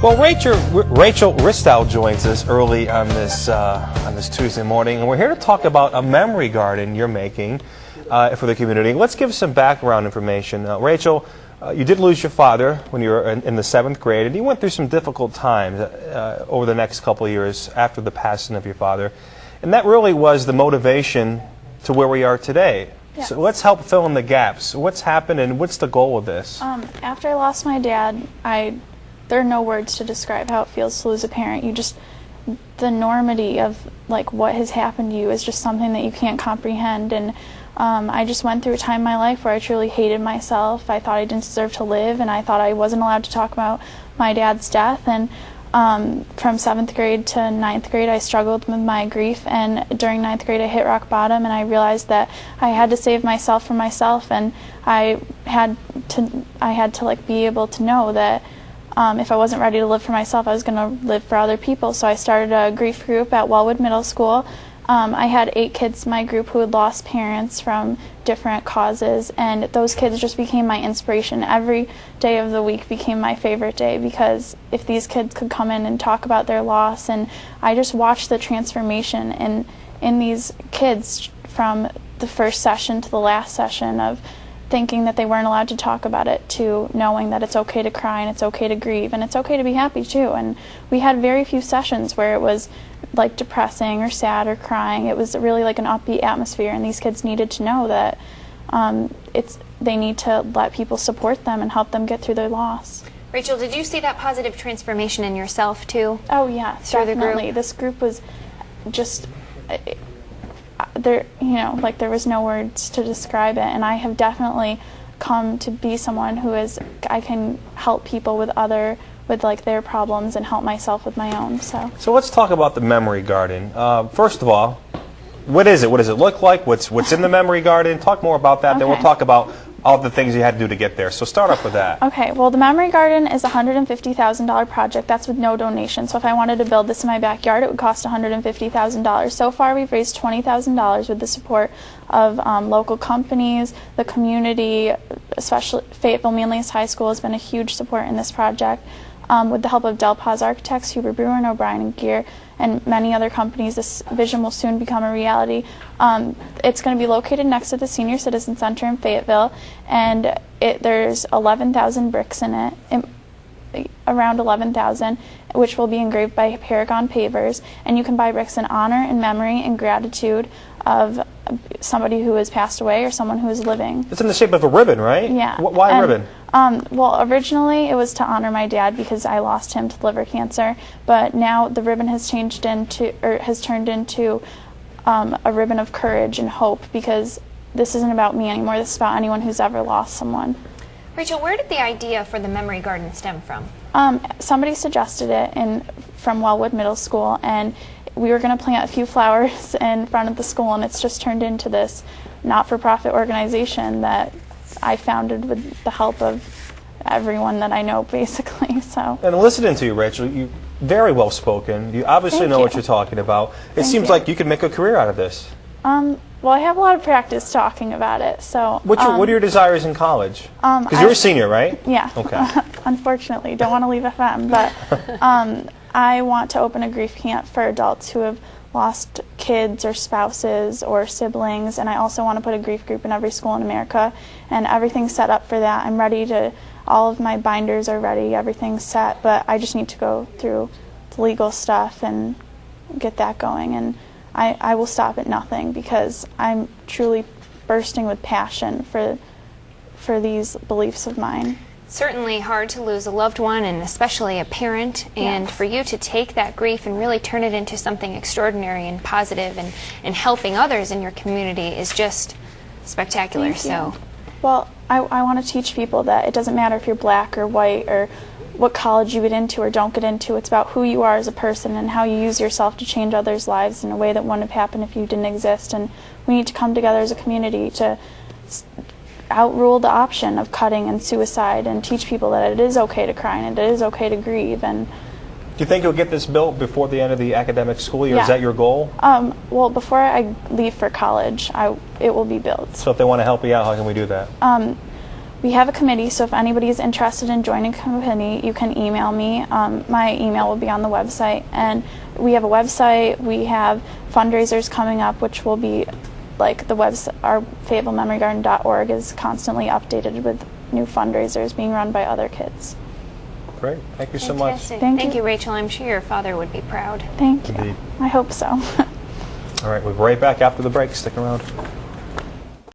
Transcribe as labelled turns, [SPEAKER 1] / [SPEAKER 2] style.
[SPEAKER 1] Well, Rachel Ristow joins us early on this Tuesday morning, and we're here to talk about a memory garden you're making for the community. Let's give some background information. Rachel, you did lose your father when you were in the 7th grade, and you went through some difficult times over the next couple of years after the passing of your father, and that really was the motivation to where we are today.
[SPEAKER 2] Yes.
[SPEAKER 1] So let's help fill in the gaps. What's happened, and what's the goal of this?
[SPEAKER 2] After I lost my dad, there are no words to describe how it feels to lose a parent. The enormity of like what has happened to you is just something that you can't comprehend. And I just went through a time in my life where I truly hated myself. I thought I didn't deserve to live, and I thought I wasn't allowed to talk about my dad's death. And from 7th grade to 9th grade, I struggled with my grief. And during 9th grade, I hit rock bottom, and I realized that I had to save myself from myself, and I had to like be able to know that. If I wasn't ready to live for myself, I was going to live for other people. So I started a grief group at Wellwood Middle School. I had 8 kids in my group who had lost parents from different causes, and those kids just became my inspiration. Every day of the week became my favorite day, because if these kids could come in and talk about their loss, and I just watched the transformation in these kids from the first session to the last session, of thinking that they weren't allowed to talk about it, to knowing that it's okay to cry and it's okay to grieve and it's okay to be happy too. And we had very few sessions where it was like depressing or sad or crying. It was really like an upbeat atmosphere, and these kids needed to know that they need to let people support them and help them get through their loss.
[SPEAKER 3] Rachel, did you see that positive transformation in yourself too?
[SPEAKER 2] Oh yeah, definitely. This group was just there was no words to describe it, and I have definitely come to be someone who I can help people with like their problems and help myself with my own. So
[SPEAKER 1] let's talk about the memory garden. First of all, what is it? What does it look like? What's in the memory garden? Talk more about that. Okay. Then we'll talk about all the things you had to do to get there. So start off with that.
[SPEAKER 2] Okay, well, the Memory Garden is a $150,000 project. That's with no donation. So if I wanted to build this in my backyard, it would cost $150,000. So far, we've raised $20,000 with the support of local companies, the community, especially Fayetteville Manlius High School has been a huge support in this project. With the help of Del Paz Architects, Huber Brewer and O'Brien and Gear, and many other companies, this vision will soon become a reality. It's going to be located next to the Senior Citizen Center in Fayetteville, and there's 11,000 bricks in it, around 11,000, which will be engraved by Paragon Pavers, and you can buy bricks in honor and memory and gratitude of somebody who has passed away or someone who is living.
[SPEAKER 1] It's in the shape of a ribbon, right?
[SPEAKER 2] Yeah.
[SPEAKER 1] Why ribbon?
[SPEAKER 2] Well, originally it was to honor my dad because I lost him to liver cancer, but now the ribbon has turned into a ribbon of courage and hope, because this isn't about me anymore. This is about anyone who's ever lost someone.
[SPEAKER 3] Rachel, where did the idea for the Memory Garden stem from?
[SPEAKER 2] Somebody suggested it from Wellwood Middle School, and we were going to plant a few flowers in front of the school, and it's just turned into this not-for-profit organization that I founded with the help of everyone that I know, basically. So. And
[SPEAKER 1] listening to you, Rachel, you're very well spoken. You obviously know what you're talking about. It seems like you could make a career out of this.
[SPEAKER 2] Well, I have a lot of practice talking about it. So.
[SPEAKER 1] What are your desires in college? Because you're a senior, right?
[SPEAKER 2] Yeah.
[SPEAKER 1] Okay.
[SPEAKER 2] Unfortunately, don't want to leave FM, but I want to open a grief camp for adults who have lost kids or spouses or siblings, and I also want to put a grief group in every school in America, and everything's set up for that. I'm ready all of my binders are ready, everything's set, but I just need to go through the legal stuff and get that going, and I will stop at nothing, because I'm truly bursting with passion for these beliefs of mine.
[SPEAKER 3] Certainly hard to lose a loved one, and especially a parent, and for you to take that grief and really turn it into something extraordinary and positive and helping others in your community is just spectacular.
[SPEAKER 2] Thank you. Well, I want to teach people that it doesn't matter if you're black or white or what college you get into or don't get into. It's about who you are as a person and how you use yourself to change others' lives in a way that wouldn't have happened if you didn't exist. And we need to come together as a community to outrule the option of cutting and suicide, and teach people that it is okay to cry and it is okay to grieve. And
[SPEAKER 1] do you think you'll get this built before the end of the academic school year?
[SPEAKER 2] Yeah.
[SPEAKER 1] Is that your goal?
[SPEAKER 2] Well, before I leave for college, it will be built.
[SPEAKER 1] So if they want to help you out, how can we do that?
[SPEAKER 2] we have a committee, so if anybody is interested in joining a committee, you can email me. My email will be on the website. And we have a website. We have fundraisers coming up, which will be like the website. Our FayettevilleMemoryGarden.org is constantly updated with new fundraisers being run by other kids.
[SPEAKER 1] Great. Thank you so much.
[SPEAKER 3] Fantastic.
[SPEAKER 2] Thank
[SPEAKER 3] Thank
[SPEAKER 2] you.
[SPEAKER 3] you, Rachel. I'm sure your father would be proud.
[SPEAKER 2] Thank you.
[SPEAKER 1] Indeed.
[SPEAKER 2] I hope so.
[SPEAKER 1] All right, we'll be right back after the break. Stick around.